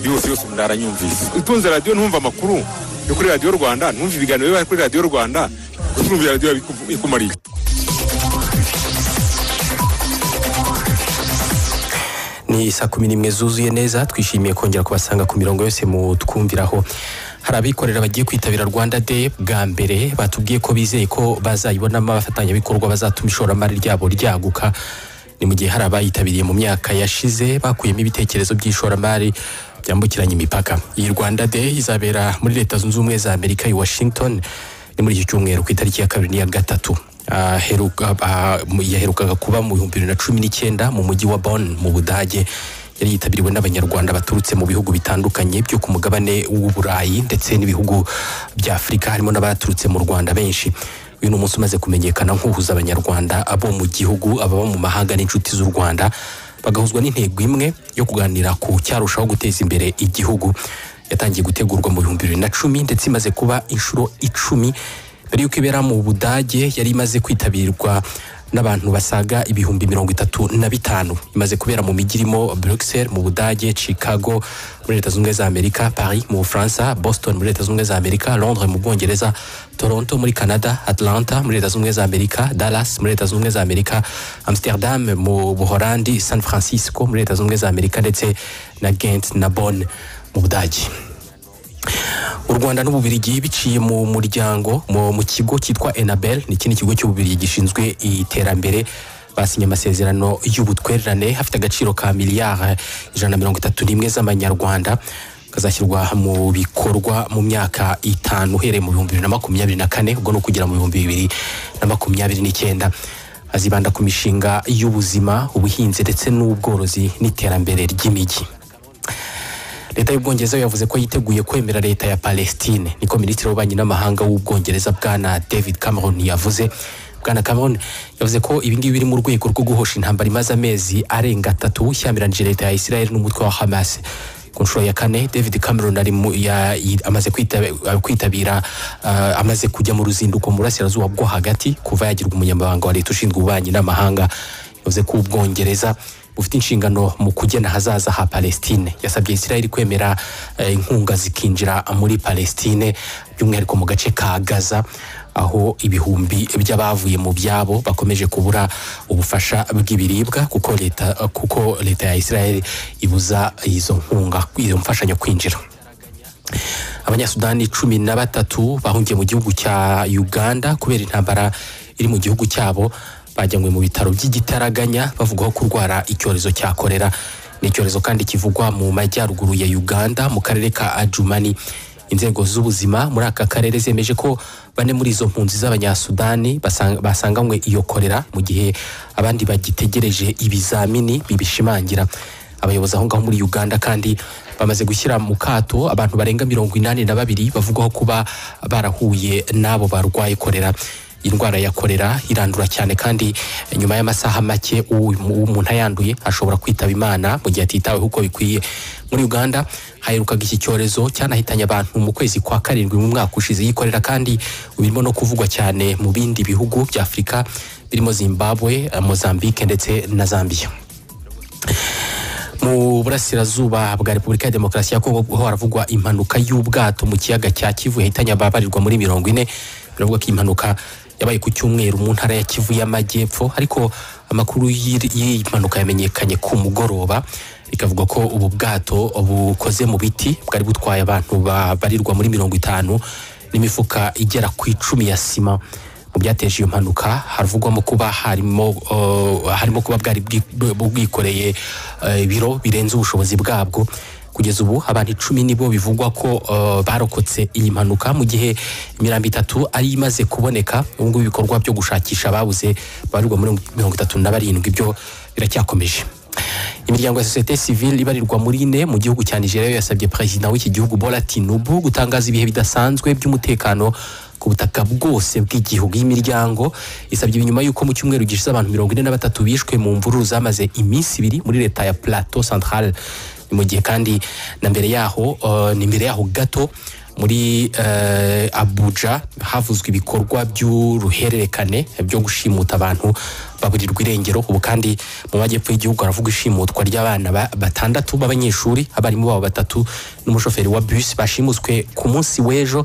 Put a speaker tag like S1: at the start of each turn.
S1: yose ndaranyumvise utunze radio ntumva amakuru yo kuri Radio Rwanda ntumva ibiganiro biba kuri Radio Rwanda ntumva radio bikumariye.
S2: Ni saa 11 zuzuye neza twishimiye kongera kubasanga ku mirongo yose mu twumviraho. Hari abikorera bagiye kwitabira Rwanda Day bwa mbere batubwiye ko bizeye ko bazayibonamo abafatanyabikorwa bazatuma ishoramari ryabo ryaguka. Ni mu gihe hari abayitabiriye mu myaka yashize bakuyemo ibitekerezo by'ishoramari byambukiranya imipaka. Iyi Rwanda Day izabera muri Leta Zunze Ubumwe za Amerika i Washington ni muri iki cyumweru ku itariki ya 2 n'iya 3. Yaherukaga kuba mu 2019 mu mujyi wa Bonn mu Budage. Yari yitabiriwe n'abanyarwanda baturutse mu bihugu bitandukanye byo ku mugabane w'Uburayi ndetse n'ibihugu bya Afrika, harimo n'abaturutse mu Rwanda benshi. Uyu ni umunsi umaze kumenyekana nk'uhuza abanyarwanda abo mu gihugu, ababa mu mahanga n'inshuti z'u Rwanda, bagahuzwa n'intego imwe yo kuganira ku cyarushaho guteza imbere igihugu. Yatangiye gutegurwa mu 2010 ndetse imaze kuba inshuro 10. Mbere yuko ibera mu Budage yari imaze kwitabirwa n'abantu basaga 35,000. Imaze kubera mu mijyi irimo Bruxelles mu Budage, Chicago muri Leta Zunze Ubumwe za Amerika, Paris mu Bufaransa, Boston muri Leta Zunze Ubumwe za Amerika, Londres mu Bwongereza, Toronto muri Canada, Atlanta muri Leta Zunze Ubumwe za Amerika, Dallas muri Leta Zunze Ubumwe za Amerika, Amsterdam mu Buholandi, San Francisco muri Leta Zunze Ubumwe za Amerika ndetse na Ghent na Bonn mu Budage. U Rwanda n'Ububiligi biciye mu muryango mu kigo cyitwa Enabel, ni ikindi kigo cy'Ububiligi gishinzwe iterambere, basinye amasezerano y'ubutwererane hafite agaciro ka miliyari 131 z'amanyarwanda, kazashyirwa mu bikorwa mu myaka 5 uhereye mu 2024 ubwo no kugera mu 2029. Azibanda ku mishinga y'ubuzima, ubuhinzi ndetse n'ubworozi n'iterambere ry'imijyi. Leta y'Ubwongereza yavuze ko yiteguye kwemera leta ya Palestine. Niko Minisitiri w'Ububanyi n'Amahanga w'Ubwongereza bwana David Cameron yavuze. Bwana Cameron yavuze ko ibingibi biri mu rwego rwo guhosha intambara imaze amezi arenga 3 ishyamiranyije leta ya Israel n'umutwe wa Hamas. Ku nshuro ya 4 David Cameron amaze kwitabira amaze kujya mu ruzinduko mu burasirazuba bwo hagati kuva yagirwa umunyamabanga wa leta ushinzwe ububanyi n'amahanga. Yavuze ko Ubwongereza bufite inshingano mu kugena hazaza ha Palestine. Yasabye Israel kwemera inkunga zikinjira muri Palestine, by'umwihariko mu gace ka Gaza, aho ibihumbi by'abavuye mu byabo bakomeje kubura ubufasha bw'ibiribwa kuko leta ya Israel ibuza izo nkunga, izo mfashanyo kwinjira. Abanyasudani 13 bahungiye mu gihugu cya Uganda kubera intambara iri mu gihugu cyabo bajyanywe mu bitaro by'igitaraganya bavugwaho kurwara icyorezo cya kolera. Ni icyorezo kandi kivugwa mu majyaruguru ya Uganda mu karere ka Adjumani. Inzego z'ubuzima muri aka karere zemeje ko bane muri izo mpunzi z'abanyasudani basanganywe iyo kolera mu gihe abandi bagitegereje ibizamini bibishimangira. Abayobozi aho ngaho muri Uganda kandi bamaze gushyira mu kato abantu barenga 82 bavugwaho kuba barahuye n'abo barwaye kolera. Indwara ya kolera irandura cyane kandi nyuma y'amasaha make umuntu ayanduye ashobora kwitaba Imana mu gihe atitaweho uko bikwiye. Muri Uganda haherukaga iki cyorezo cyanahitanye abantu mu kwezi kwa 7 mu mwaka ushize. Yikorera kandi birimo no kuvugwa cyane mu bindi bihugu bya Afrika birimo Zimbabwe, Mozambique ndetse na Zambia. Mu burasirazuba bwa Repubulika ya Demokarasi ya Kongo ho haravugwa impanuka y'ubwato mu kiyaga cya Kivu yahitanye ababarirwa muri 40. Biravuga ko impanuka yabaye ku cyumweru mu ntara ya Kivu y'Amajyepfo, ariko amakuru y'impanuka yamenyekanye ku mugoroba. Ikavuga ko ubu bwato bukoze mu biti bwari butwaye abantu babarirwa muri 50 n'imifuka igera ku 10 ya sima. Mu byateje iyo mpanuka haravugwamo kuba harimo kuba bwari bwikoreye ibiro birenze ubushobozi bwabwo. Kugeza ubu abantu 10 nibo bivugwa ko barokotse iyi mpanuka, mu gihe imirambo 3 ari imaze kuboneka. Ubwo ibikorwa byo gushakisha babuze barirwa muri 37 byo biracyakomeje. Imiryango ya societe civile ibarirwa muri 4 mu gihugu cya Nigeria yasabye president w'iki gihugu Bola Tinubu gutangaza ibihe bidasanzwe by'umutekano ku butaka bwose bw'igihugu. Imiryango isabye ibinyuma yuko mu cyumweru gishize abantu 43 bishwe mu mvururu zamaze iminsi 2 muri leta ya Plateau Central. Mu gihe kandi na mbere yaho gato muri Abuja havuzwe ibikorwa by'uruhererekane byo gushimuta abantu baburirwa irengero. Ubu kandi mu majyepfo y'igihugu haravuga ishimutwa ry'abana batandatu b'abanyeshuri, abarimu babo batatu n'umushoferi wa bus bashimuswe ku munsi w'ejo